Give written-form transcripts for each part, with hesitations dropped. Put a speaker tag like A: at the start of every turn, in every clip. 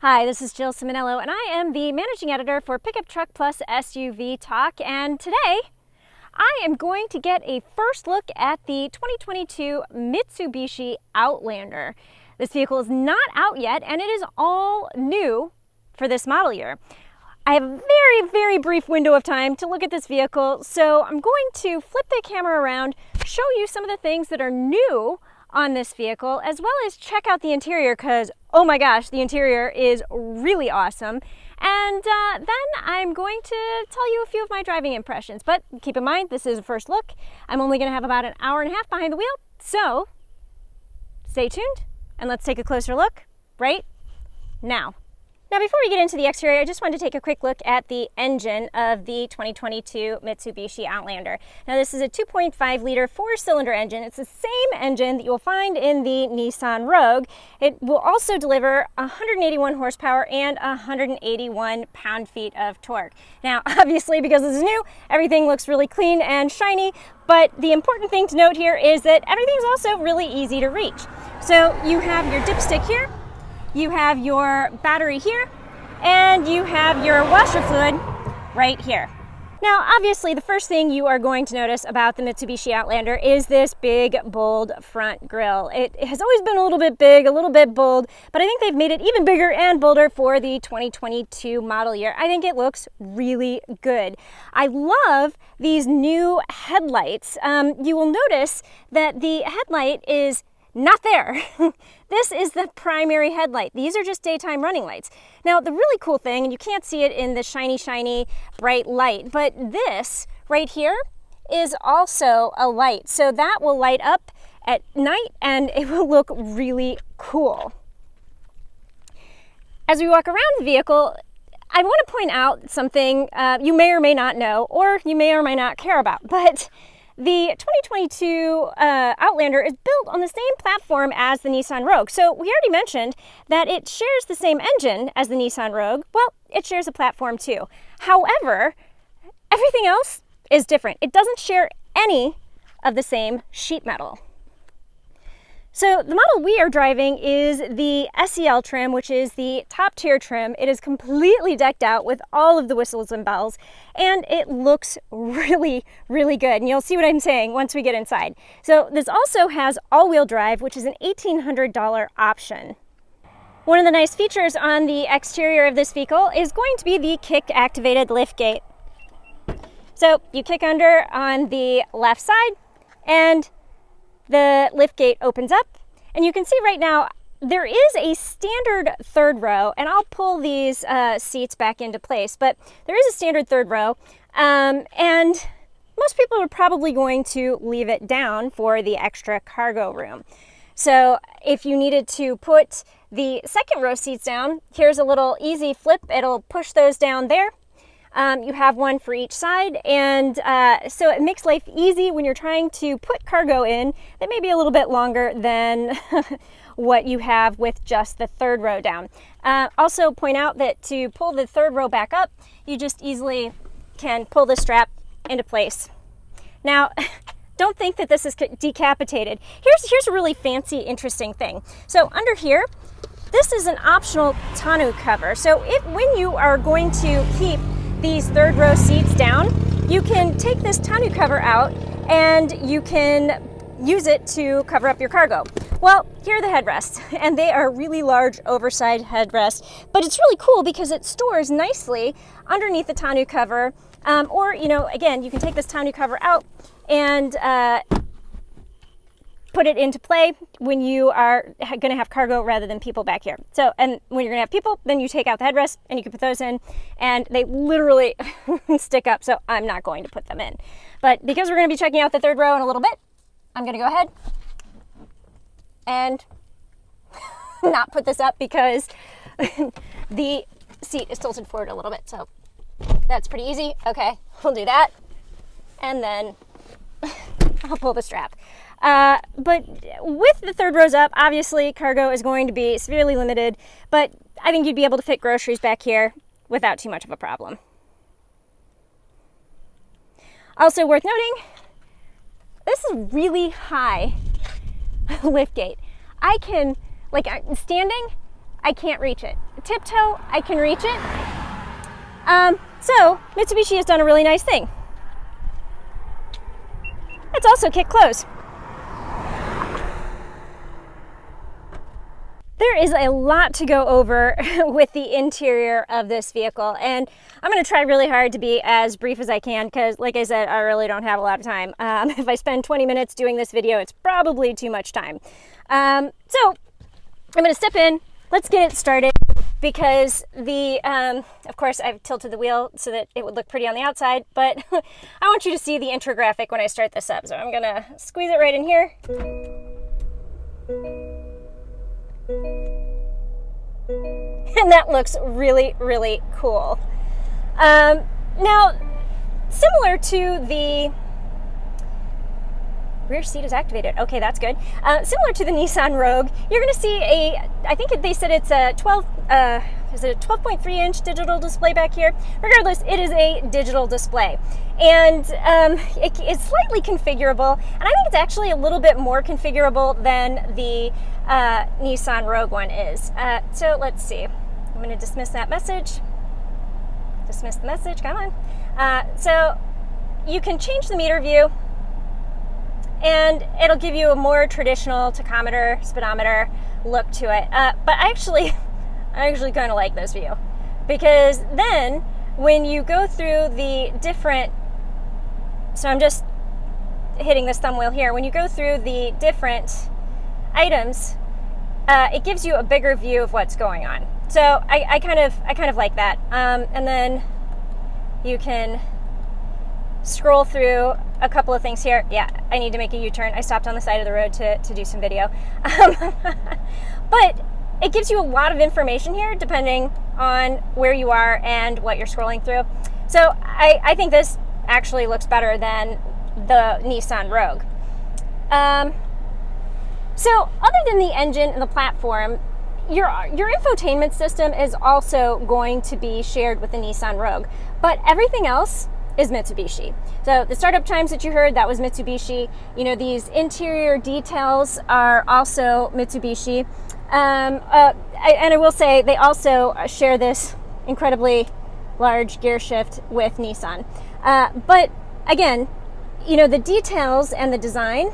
A: Hi, this is Jill Simonello, and I am the managing editor for Pickup Truck Plus SUV Talk, and today I am going to get a first look at the 2022 Mitsubishi Outlander. This vehicle is not out yet, and it is all new for this model year. I have a very brief window of time to look at this vehicle, so I'm going to flip the camera around, show you some of the things that are new on this vehicle, as well as check out the interior because, oh my gosh, the interior is really awesome. And then I'm going to tell you a few of my driving impressions. But keep in mind, this is a first look. I'm only going to have about an hour and a half behind the wheel, so stay tuned and let's take a closer look right now. Now, before we get into the exterior, I just wanted to take a quick look at the engine of the 2022 Mitsubishi Outlander. Now, this is a 2.5-liter four-cylinder engine. It's the same engine that you'll find in the Nissan Rogue. It will also deliver 181 horsepower and 181 pound-feet of torque. Now, obviously, because this is new, everything looks really clean and shiny, but the important thing to note here is that everything is also really easy to reach. So you have your dipstick here, you have your battery here, and you have your washer fluid right here. Now, obviously, the first thing you are going to notice about the Mitsubishi Outlander is this big, bold front grille. It has always been a little bit big, a little bit bold, but I think they've made it even bigger and bolder for the 2022 model year. I think it looks really good. I love these new headlights. You will notice that the headlight is not there. This is the primary headlight. These are just daytime running lights. Now, the really cool thing, and you can't see it in the shiny, bright light, but this right here is also a light. So that will light up at night and it will look really cool. As we walk around the vehicle, I want to point out something you may or may not know, or you may or may not care about, but the 2022 Outlander is built on the same platform as the Nissan Rogue. So we already mentioned that it shares the same engine as the Nissan Rogue. Well, it shares a platform too. However, everything else is different. It doesn't share any of the same sheet metal. So the model we are driving is the SEL trim, which is the top tier trim. It is completely decked out with all of the whistles and bells, and it looks really good. And you'll see what I'm saying once we get inside. So this also has all-wheel drive, which is an $1,800 option. One of the nice features on the exterior of this vehicle is going to be the kick-activated liftgate. So you kick under on the left side, and the liftgate opens up, and you can see right now there is a standard third row, and I'll pull these seats back into place, but there is a standard third row, and most people are probably going to leave it down for the extra cargo room. So if you needed to put the second row seats down, here's a little easy flip. It'll push those down there. You have one for each side, and so it makes life easy when you're trying to put cargo in that may be a little bit longer than what you have with just the third row down. Also point out that to pull the third row back up, you just easily can pull the strap into place. Now, don't think that this is decapitated. Here's a really fancy, interesting thing. So under here, this is an optional tonneau cover. So when you are going to keep these third row seats down, you can take this tonneau cover out and you can use it to cover up your cargo. Well, here are the headrests, and they are really large, oversized headrests, but it's really cool because it stores nicely underneath the tonneau cover, or, again, you can take this tonneau cover out and put it into play when you are going to have cargo rather than people back here. So, and when you're going to have people, then you take out the headrest and you can put those in, and they literally stick up, so I'm not going to put them in. But because we're going to be checking out the third row in a little bit, I'm going to go ahead and not put this up because the seat is tilted forward a little bit, so that's pretty easy. Okay, we'll do that, and then I'll pull the strap. But with the third rows up, obviously cargo is going to be severely limited, but I think you'd be able to fit groceries back here without too much of a problem. Also worth noting, this is really high liftgate. I can, standing, I can't reach it. tiptoe, I can reach it. So Mitsubishi has done a really nice thing. It's also kick close. There is a lot to go over with the interior of this vehicle, and I'm going to try really hard to be as brief as I can because, like I said, I really don't have a lot of time. If I spend 20 minutes doing this video, it's probably too much time. So I'm going to step in. Let's get it started because of course, I've tilted the wheel so that it would look pretty on the outside, but I want you to see the intro graphic when I start this up. So I'm going to squeeze it right in here. And that looks really, really cool. Now, similar to the rear seat is activated. Okay, that's good. Similar to the Nissan Rogue, you're going to see I think they said it's a 12.3 inch digital display back here. Regardless, it is a digital display. And it's slightly configurable, and I think it's actually a little bit more configurable than the Nissan Rogue one is. So let's see. I'm going to dismiss that message. Dismiss the message, come on. So you can change the meter view, and it'll give you a more traditional tachometer, speedometer look to it. But I actually kind of like this view, because then when you go through the different, so I'm just hitting this thumb wheel here, when you go through the different items, it gives you a bigger view of what's going on. So I kind of like that. And then you can scroll through a couple of things here. Yeah, I need to make a U-turn. I stopped on the side of the road to do some video. But it gives you a lot of information here depending on where you are and what you're scrolling through. So I think this actually looks better than the Nissan Rogue. So other than the engine and the platform, your infotainment system is also going to be shared with the Nissan Rogue, but everything else is Mitsubishi. So the startup chimes that you heard, that was Mitsubishi. You know, these interior details are also Mitsubishi. And I will say they also share this incredibly large gear shift with Nissan. But again, you know, the details and the design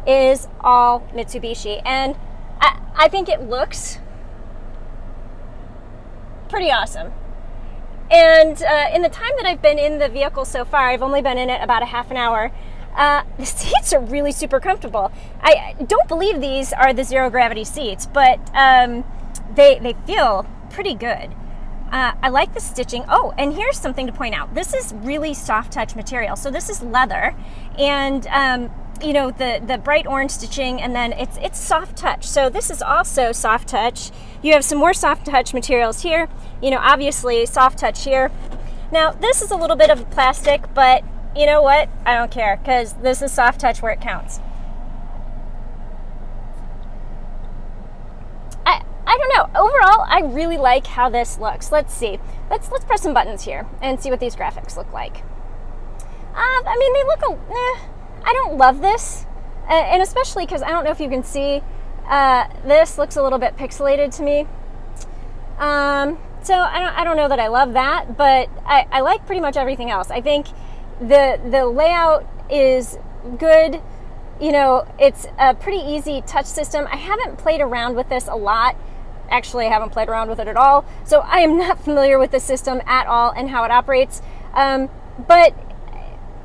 A: is all Mitsubishi. And I think it looks pretty awesome. And in the time that I've been in the vehicle so far, I've only been in it about a half an hour, the seats are really super comfortable. I don't believe these are the zero gravity seats, but they feel pretty good. I like the stitching. Oh, and here's something to point out. This is really soft touch material. So this is leather, and you know, the bright orange stitching, and then it's soft touch. So this is also soft touch. You have some more soft touch materials here. You know, obviously soft touch here. Now this is a little bit of plastic, but you know what? I don't care, because this is soft touch where it counts. I don't know. Overall, I really like how this looks. Let's see. Let's press some buttons here and see what these graphics look like. I mean, they look I don't love this, and especially because I don't know if you can see, this looks a little bit pixelated to me. So I don't know that I love that, but I like pretty much everything else. I think the layout is good. You know, it's a pretty easy touch system. I haven't played around with this a lot. Actually, I haven't played around with it at all. So I am not familiar with the system at all and how it operates. But,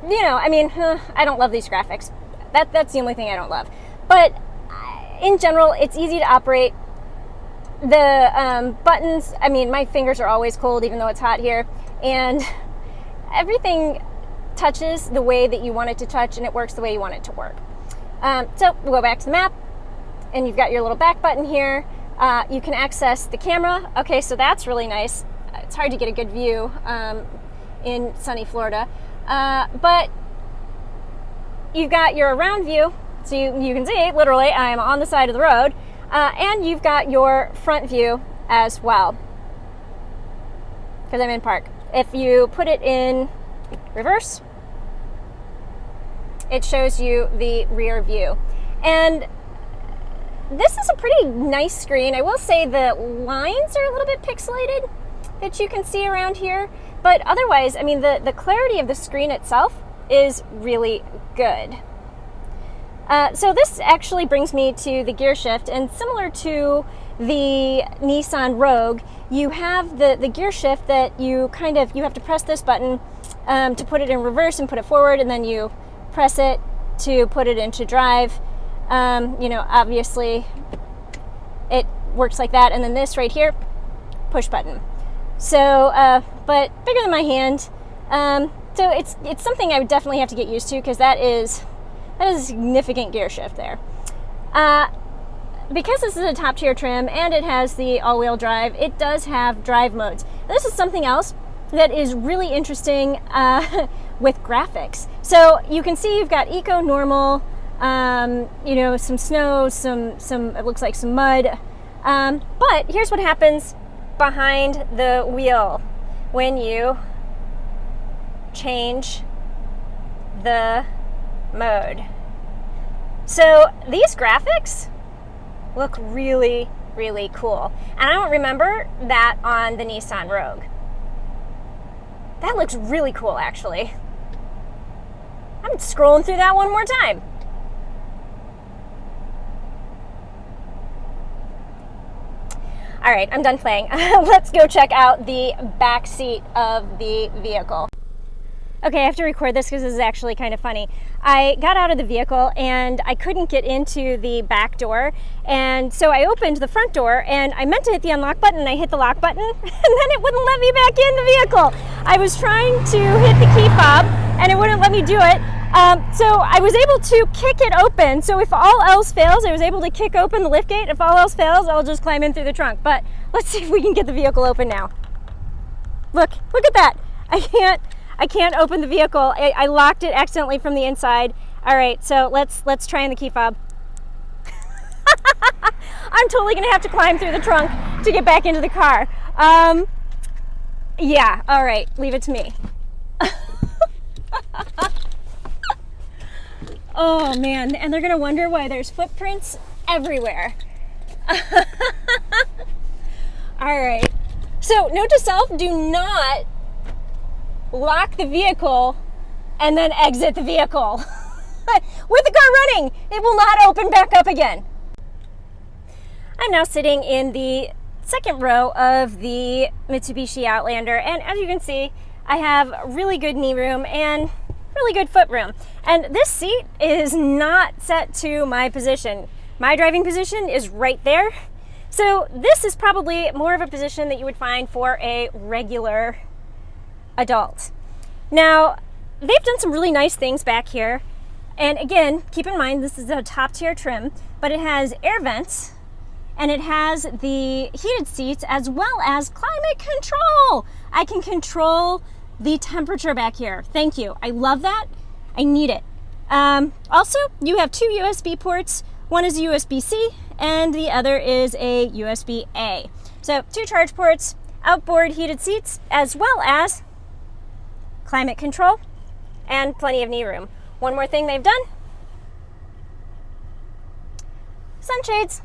A: you know, I mean, I don't love these graphics. That's the only thing I don't love. But in general, it's easy to operate. The buttons, I mean, my fingers are always cold even though it's hot here. And everything touches the way that you want it to touch, and it works the way you want it to work. So we'll go back to the map, and you've got your little back button here. You can access the camera. Okay, so that's really nice. It's hard to get a good view in sunny Florida. But you've got your around view, so you can see, literally, I am on the side of the road. And you've got your front view as well, because I'm in park. If you put it in reverse, it shows you the rear view. And this is a pretty nice screen. I will say the lines are a little bit pixelated that you can see around here, but otherwise, I mean, the clarity of the screen itself is really good. So this actually brings me to the gear shift, and similar to the Nissan Rogue, you have the gear shift that you have to press this button to put it in reverse and put it forward, and then you press it to put it into drive. Obviously it works like that, and then this right here, push button. So, but bigger than my hand. So it's something I would definitely have to get used to, because that is a significant gear shift there. Because this is a top tier trim and it has the all-wheel drive, it does have drive modes. This is something else that is really interesting with graphics. So you can see you've got eco, normal, some snow, some it looks like some mud. But here's what happens behind the wheel when you change the mode. So these graphics look really, really cool. And I don't remember that on the Nissan Rogue. That looks really cool, actually. I'm scrolling through that one more time. All right, I'm done playing. Let's go check out the back seat of the vehicle. Okay, I have to record this because this is actually kind of funny. I got out of the vehicle and I couldn't get into the back door, and so I opened the front door and I meant to hit the unlock button, and I hit the lock button and then it wouldn't let me back in the vehicle. I was trying to hit the key fob and it wouldn't let me do it. So I was able to kick it open. So if all else fails, I was able to kick open the liftgate. If all else fails, I'll just climb in through the trunk. But let's see if we can get the vehicle open now. Look at that. I can't open the vehicle. I locked it accidentally from the inside. All right, so let's try in the key fob. I'm totally gonna have to climb through the trunk to get back into the car. Yeah, all right, leave it to me. Oh man, and they're gonna wonder why there's footprints everywhere. All right, so note to self, do not lock the vehicle and then exit the vehicle. With the car running, it will not open back up again. I'm now sitting in the second row of the Mitsubishi Outlander, and as you can see, I have really good knee room and really good foot room. And this seat is not set to my position. My driving position is right there. So this is probably more of a position that you would find for a regular adult. Now, they've done some really nice things back here. And again, keep in mind, this is a top tier trim, but it has air vents and it has the heated seats as well as climate control. I can control the temperature back here. Thank you. I love that. I need it. Also, you have two USB ports. One is a USB-C and the other is a USB-A. So 2 charge ports, outboard heated seats, as well as climate control and plenty of knee room. One more thing they've done: sunshades.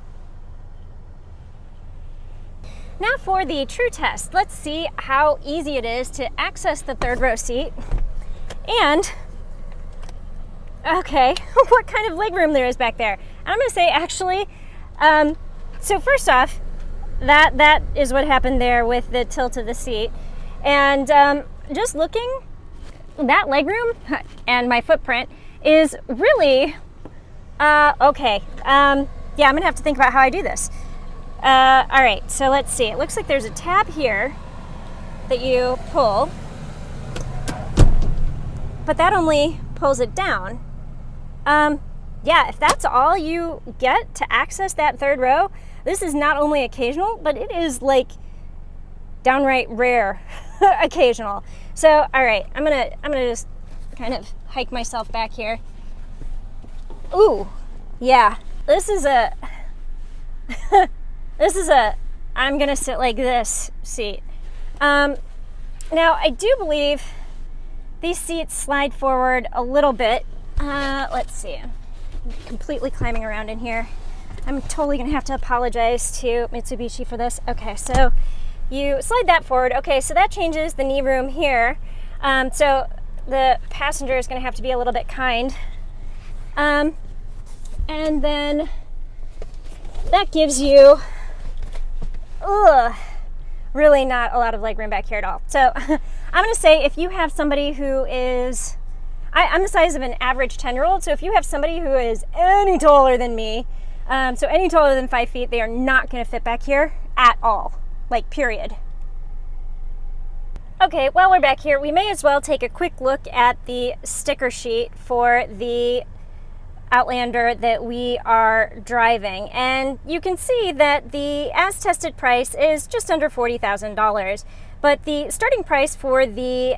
A: Now for the true test. Let's see how easy it is to access the third row seat and, okay, what kind of legroom there is back there. And I'm gonna say, actually, so first off, that is what happened there with the tilt of the seat. And just looking, that legroom and my footprint is really, okay. Yeah, I'm gonna have to think about how I do this. All right, so let's see. It looks like there's a tab here that you pull, but that only pulls it down. Yeah, if that's all you get to access that third row, this is not only occasional, but it is like downright rare occasional. So, all right, I'm gonna just kind of hike myself back here. Ooh, yeah, this is a I'm gonna sit like this seat. Now I do believe these seats slide forward a little bit. Let's see, I'm completely climbing around in here. I'm totally gonna have to apologize to Mitsubishi for this. Okay, so you slide that forward. Okay, so that changes the knee room here. So the passenger is gonna have to be a little bit kind. And then that gives you, really not a lot of leg room back here at all. So I'm gonna say if you have somebody who is, I'm the size of an average 10-year-old, so if you have somebody who is any taller than me, so any taller than 5 feet, they are not gonna fit back here at all, like period. Okay, while we're back here, we may as well take a quick look at the sticker sheet for the Outlander that we are driving, and you can see that the as tested price is just under $40,000, but the starting price for the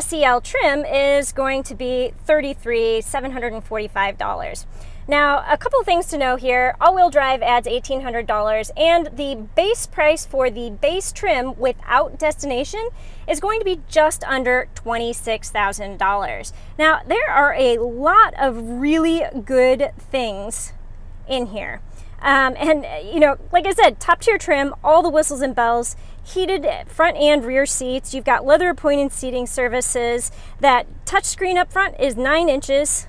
A: SEL trim is going to be $33,745. Now, a couple of things to know here. All-wheel drive adds $1,800, and the base price for the base trim without destination is going to be just under $26,000. Now, there are a lot of really good things in here. And, you know, like I said, top tier trim, all the whistles and bells, heated front and rear seats. You've got leather appointed seating services. That touchscreen up front is 9 inches.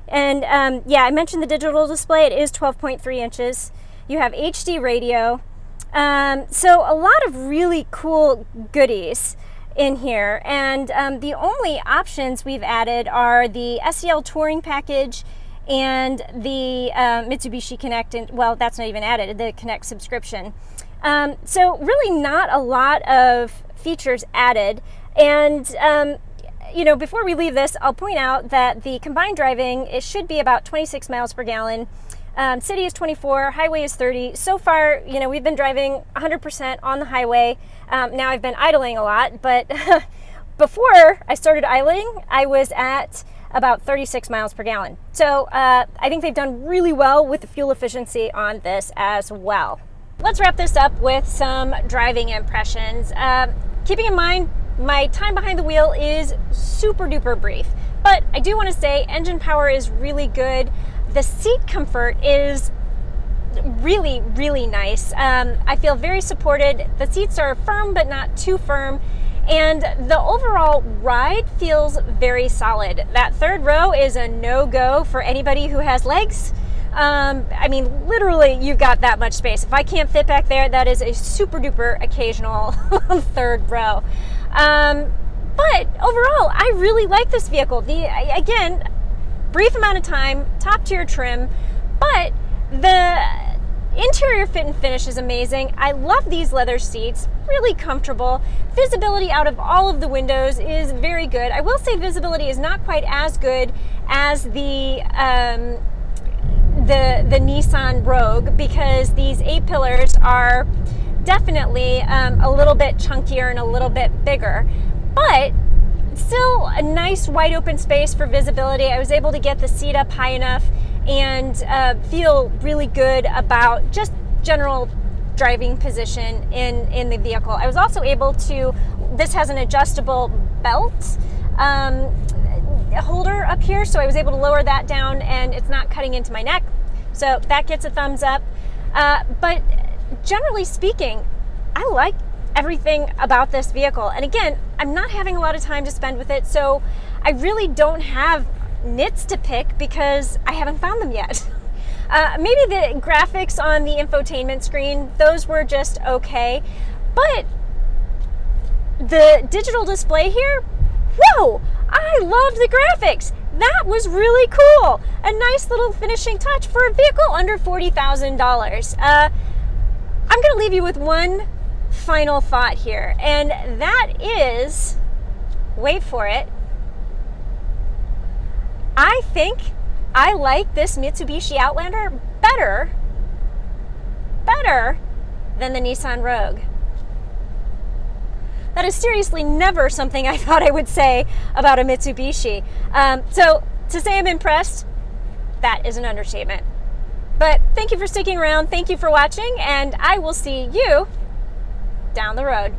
A: And yeah, I mentioned the digital display. It is 12.3 inches. You have HD radio. So a lot of really cool goodies in here. And the only options we've added are the SEL Touring Package and the Mitsubishi Connect. And, well, that's not even added, the Connect subscription. So really not a lot of features added. And you know, before we leave this, I'll point out that the combined driving, it should be about 26 miles per gallon. City is 24, highway is 30. So far, you know, we've been driving 100% on the highway. Now I've been idling a lot, but before I started idling, I was at about 36 miles per gallon. So I think they've done really well with the fuel efficiency on this as well. Let's wrap this up with some driving impressions. Keeping in mind, my time behind the wheel is super duper brief, but I do want to say engine power is really good. The seat comfort is really, really nice. I feel very supported. The seats are firm, but not too firm. And the overall ride feels very solid. That third row is a no-go for anybody who has legs. I mean, literally, you've got that much space. If I can't fit back there, that is a super duper occasional third row. But overall, I really like this vehicle. Again, brief amount of time, top tier trim, but the interior fit and finish is amazing. I love these leather seats, really comfortable. Visibility out of all of the windows is very good. I will say visibility is not quite as good as the Nissan Rogue, because these A-pillars are definitely a little bit chunkier and a little bit bigger, but still a nice wide open space for visibility. I was able to get the seat up high enough and feel really good about just general driving position in the vehicle. I was also able to, this has an adjustable belt holder up here, so I was able to lower that down and it's not cutting into my neck, so that gets a thumbs up. But generally speaking, I like everything about this vehicle. And again, I'm not having a lot of time to spend with it, so I really don't have nits to pick because I haven't found them yet. Maybe the graphics on the infotainment screen, those were just okay. But the digital display here, whoa, I loved the graphics. That was really cool. A nice little finishing touch for a vehicle under $40,000. I'm going to leave you with one final thought here, and that is, wait for it, I think I like this Mitsubishi Outlander better than the Nissan Rogue. That is seriously never something I thought I would say about a Mitsubishi. So to say I'm impressed, that is an understatement. But thank you for sticking around, thank you for watching, and I will see you down the road.